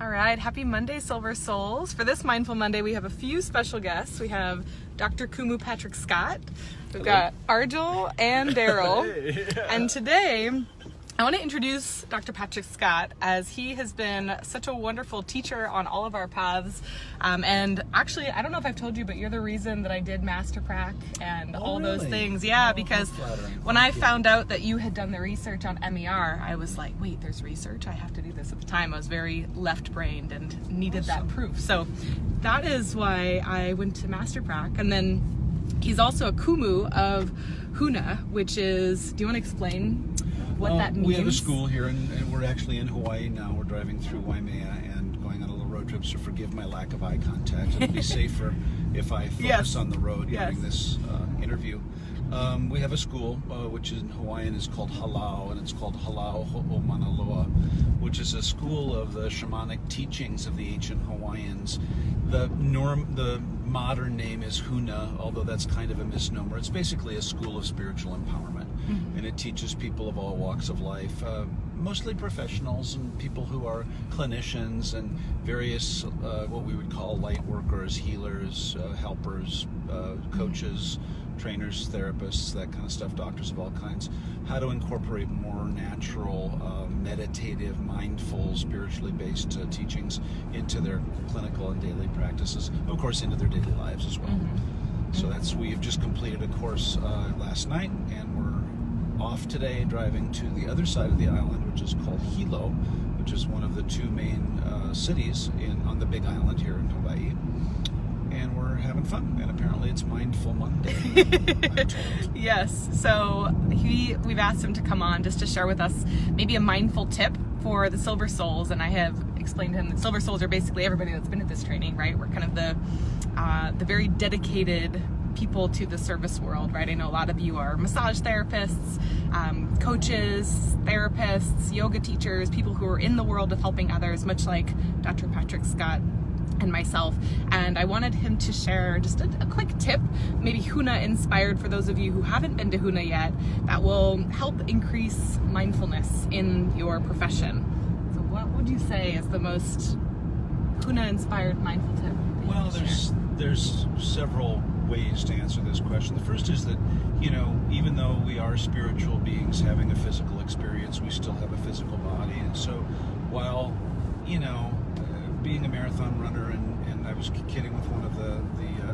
All right, happy Monday, Silver Souls. For this Mindful Monday, we have a few special guests. We have Dr. Kumu Patrick Scott. We've got Arjul and Daryl. Hey, yeah. And today, I want to introduce Dr. Patrick Scott, as he has been such a wonderful teacher on all of our paths. And actually, I don't know if I've told you, but you're the reason that I did Master Prac and all those things. Yeah, because when I found out that you had done the research on MER, I was like, wait, there's research? I have to do this. At the time, I was very left-brained and needed that proof. So that is why I went to Master Prac. And then he's also a Kumu of Huna, which is, do you want to explain what that means? We have a school here, and we're actually in Hawaii now. We're driving through Waimea and going on a little road trip, so forgive my lack of eye contact. It'll be safer if I focus on the road during this interview. We have a school, which in Hawaiian is called Halau, and it's called Halau Ho'omanaloa, which is a school of the shamanic teachings of the ancient Hawaiians. The modern name is Huna, although that's kind of a misnomer. It's basically a school of spiritual empowerment, and it teaches people of all walks of life, mostly professionals and people who are clinicians and various what we would call light workers, healers, helpers, coaches, trainers, therapists, that kind of stuff, doctors of all kinds, how to incorporate more natural, meditative, mindful, spiritually based teachings into their clinical and daily practices, of course into their daily lives as well. So we've just completed a course last night, and we're off today driving to the other side of the island, which is called Hilo, which is one of the two main cities on the Big Island here in Hawaii. And we're having fun, and apparently it's Mindful Monday. I'm told. Yes, so we've asked him to come on just to share with us maybe a mindful tip for the Silver Souls, and I have explained to him that Silver Souls are basically everybody that's been at this training, right? We're kind of the very dedicated people to the service world, right? I know a lot of you are massage therapists, coaches, therapists, yoga teachers, people who are in the world of helping others, much like Dr. Patrick Scott and myself. And I wanted him to share just a quick tip, maybe Huna inspired, for those of you who haven't been to Huna yet, that will help increase mindfulness in your profession. So what would you say is the most Huna inspired mindful tip? Well, there's several ways to answer this question. The first is that, even though we are spiritual beings having a physical experience, we still have a physical body. And so while, being a marathon runner, and I was kidding with one of the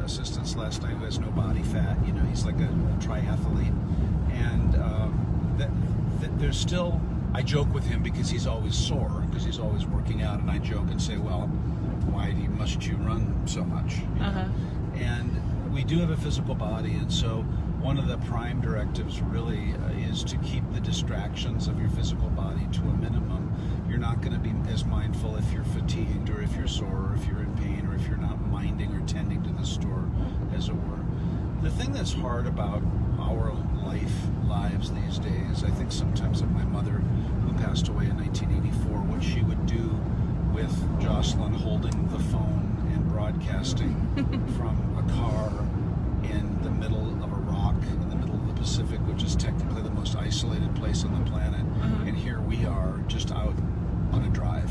assistants last night who has no body fat, he's like a triathlete, and there's still, I joke with him because he's always sore, because he's always working out, and I joke and say, well, why must you run so much? And we do have a physical body, and so one of the prime directives really is to keep the distractions of your physical body to a minimum. You're not going to be as mindful if you're fatigued, or if you're sore, or if you're in pain, or if you're not minding or tending to the store, as it were. The thing that's hard about our lives these days, I think sometimes of my mother, who passed away in 1984, what she would do with Jocelyn holding the phone and broadcasting from a car in the middle of a rock in the middle of the Pacific, which is technically the most isolated place on the planet, and here we are just out on a drive.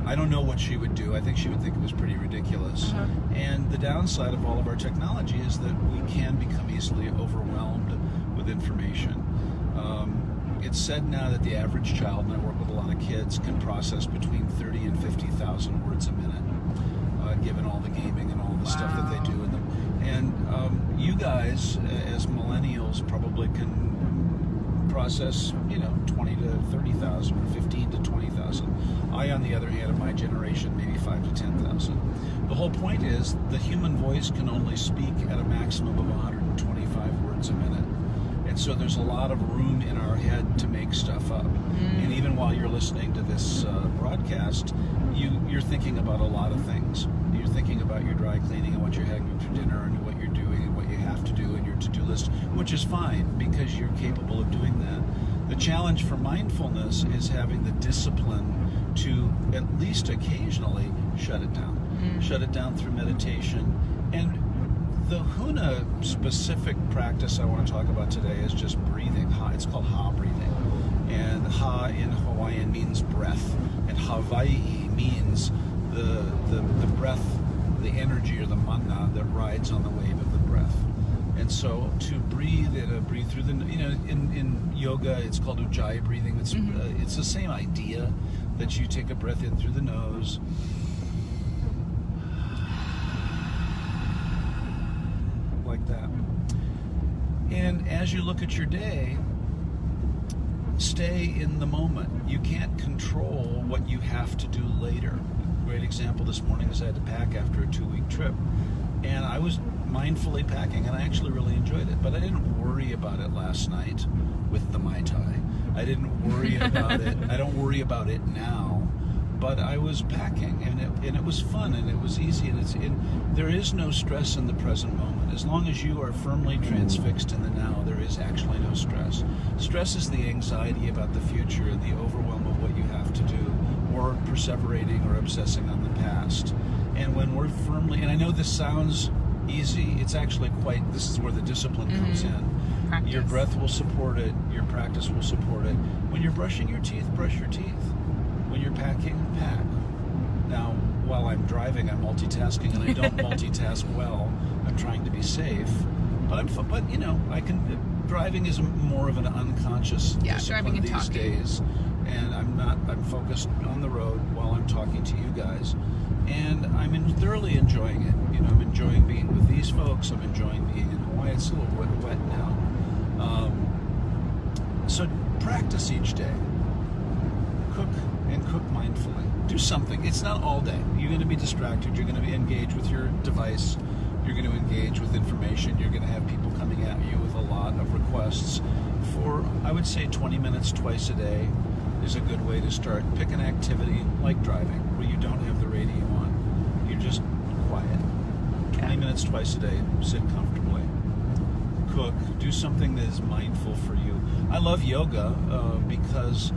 I don't know what she would do. I think she would think it was pretty ridiculous. And the downside of all of our technology is that we can become easily overwhelmed with information. It's said now that the average child, and I work with a lot of kids, can process between 30 and 50,000 words a minute, given all the gaming and all the stuff that they do in them. And you guys, as millennials, probably can process, 20 to 30,000 or 15 to 20,000. I, on the other hand, of my generation, maybe 5 to 10,000. The whole point is the human voice can only speak at a maximum of 125 words a minute. And so there's a lot of room in our head to make stuff up. And even while you're listening to this broadcast, you're thinking about a lot of things. You're thinking about your dry cleaning and what you're having for dinner and what you're doing and what you have to do in your to-do list, which is fine because you're capable of doing that. The challenge for mindfulness is having the discipline to at least occasionally shut it down. Shut it down through meditation. And the Huna specific practice I want to talk about today is just breathing. It's called Ha breathing. And Ha in Hawaiian means breath, and Hawaii means the breath, the energy or the mana that rides on the wave of the breath. And so to breathe through the, in yoga it's called ujjayi breathing. It's the same idea, that you take a breath in through the nose, like that. And as you look at your day, stay in the moment. You can't control what you have to do later. Great example this morning is I had to pack after a 2-week trip, and I was mindfully packing, and I actually really enjoyed it, but I didn't worry about it last night with the Mai Tai. I didn't worry about it. I don't worry about it now, but I was packing, and it was fun, and it was easy, and there is no stress in the present moment. As long as you are firmly transfixed in the now, there is actually no stress. Stress is the anxiety about the future and the overwhelm of what you have to do, or perseverating or obsessing on the past. And when we're firmly, and I know this sounds easy, it's actually this is where the discipline comes in. Practice. Your breath will support it, your practice will support it. When you're brushing your teeth, brush your teeth. When you're packing, pack. Now, while I'm driving, I'm multitasking, and I don't multitask well. I'm trying to be safe, but driving is more of an unconscious discipline these days, and I'm focused on the road while I'm talking to you guys, and I'm thoroughly enjoying it. I'm enjoying being with these folks. I'm enjoying being in Hawaii. It's a little wet now. So practice each day. Cook mindfully. Do something. It's not all day. You're going to be distracted. You're going to be engaged with your device. You're going to engage with information. You're going to have people coming at you with a lot of requests. For, I would say, 20 minutes twice a day is a good way to start. Pick an activity like driving, where you don't have the radio on. You're just quiet. 20 minutes twice a day. Sit comfortably. Cook. Do something that is mindful for you. I love yoga because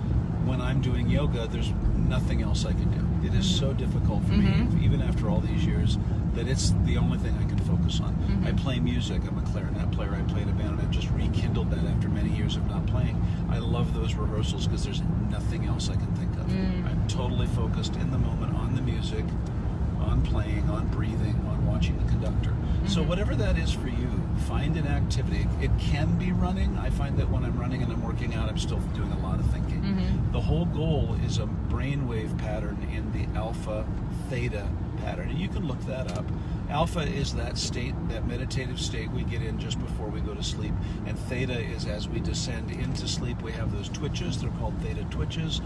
when I'm doing yoga, there's nothing else I can do. It is so difficult for me, even after all these years, that it's the only thing I can focus on. I play music. I'm a clarinet player. I played a band, and I've just rekindled that after many years of not playing. I love those rehearsals because there's nothing else I can think of. I'm totally focused in the moment on the music, on playing, on breathing, on watching the conductor. So whatever that is for you, find an activity. It can be running. I find that when I'm running and I'm working out, I'm still doing a lot of thinking. The whole goal is a brainwave pattern in the alpha theta pattern, and you can look that up. Alpha is that state, that meditative state we get in just before we go to sleep, and theta is as we descend into sleep. We have those twitches. They're called theta twitches.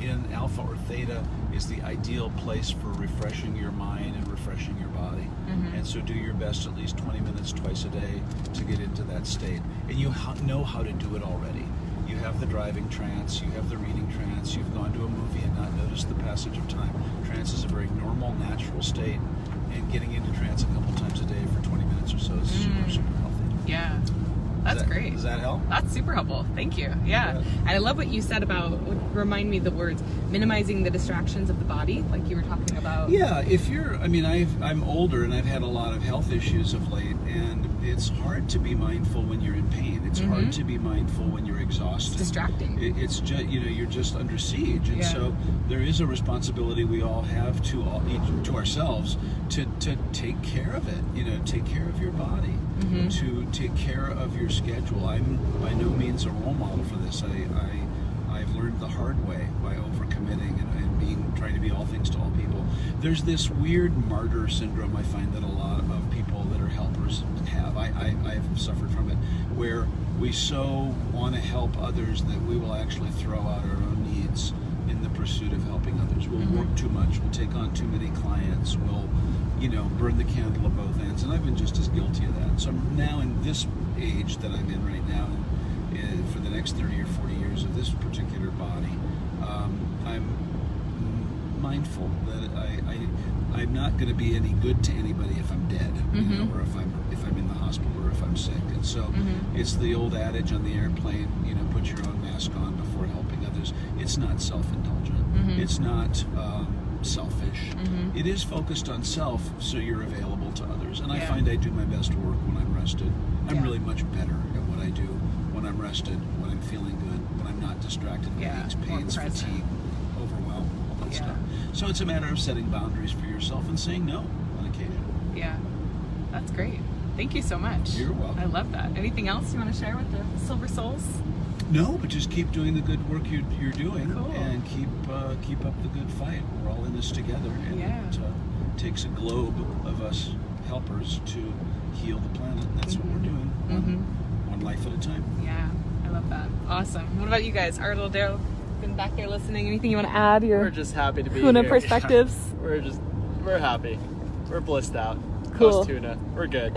In alpha or theta is the ideal place for refreshing your mind and refreshing your body. And so do your best at least 20 minutes twice a day to get into that state. And you know how to do it already. You have the driving trance, you have the reading trance, you've gone to a movie and not noticed the passage of time. Trance is a very normal, natural state, and getting into trance a couple times a day for 20 minutes or so is super, super healthy. Yeah. That's great. Does that help? That's super helpful. Thank you. Yeah. And I love what you said about, remind me the words, minimizing the distractions of the body, like you were talking about. Yeah, I'm older and I've had a lot of health issues of late, and it's hard to be mindful when you're in pain. It's hard to be mindful when you're exhausted. It's distracting. It's just, you're just under siege. And so there is a responsibility we all have to ourselves to take care of it, take care of your body, to take care of your schedule. I'm by no means a role model for this. I've learned the hard way by overcommitting and trying to be all things to all people. There's this weird martyr syndrome I find that a lot of people that are helpers have. I've suffered from it, where we so want to help others that we will actually throw out our own needs in the pursuit of helping others. We'll work too much. We'll take on too many clients. We'll burn the candle at both ends. And I've been just as guilty of that. So now in this age that I'm in right now, for the next 30 or 40 years of this particular body, I'm mindful that I'm not going to be any good to anybody if I'm dead, or if I'm in the hospital, or if I'm sick. And so it's the old adage on the airplane, put your own mask on before helping others. It's not self-indulgent. It's not selfish. It is focused on self, so you're available to others. And I find I do my best work when I'm rested. I'm really much better at what I do when I'm rested, when I'm feeling good, when I'm not distracted by aches, pains, fatigue, overwhelm, all that stuff. So it's a matter of setting boundaries for yourself and saying no on occasion. Yeah, that's great. Thank you so much. You're welcome. I love that. Anything else you want to share with the Silver Souls? No, but just keep doing the good work you're doing, Cool. and keep up the good fight. We're all in this together, and it takes a globe of us helpers to heal the planet. And that's what we're doing, one life at a time. Yeah, I love that. Awesome. What about you guys? Art, Dale, been back there listening. Anything you want to add? We're just happy to be Huna here. perspectives. We're happy. We're blissed out. Cool. Post tuna. We're good.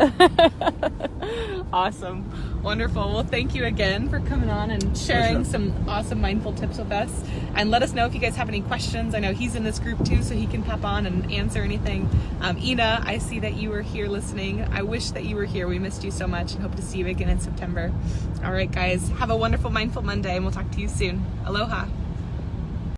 Awesome. Wonderful. Well, thank you again for coming on and sharing some awesome mindful tips with us. And let us know if you guys have any questions. I know he's in this group too, so he can pop on and answer anything. Ina, I see that you were here listening. I wish that you were here. We missed you so much and hope to see you again in September. All right, guys. Have a wonderful Mindful Monday, and we'll talk to you soon. Aloha.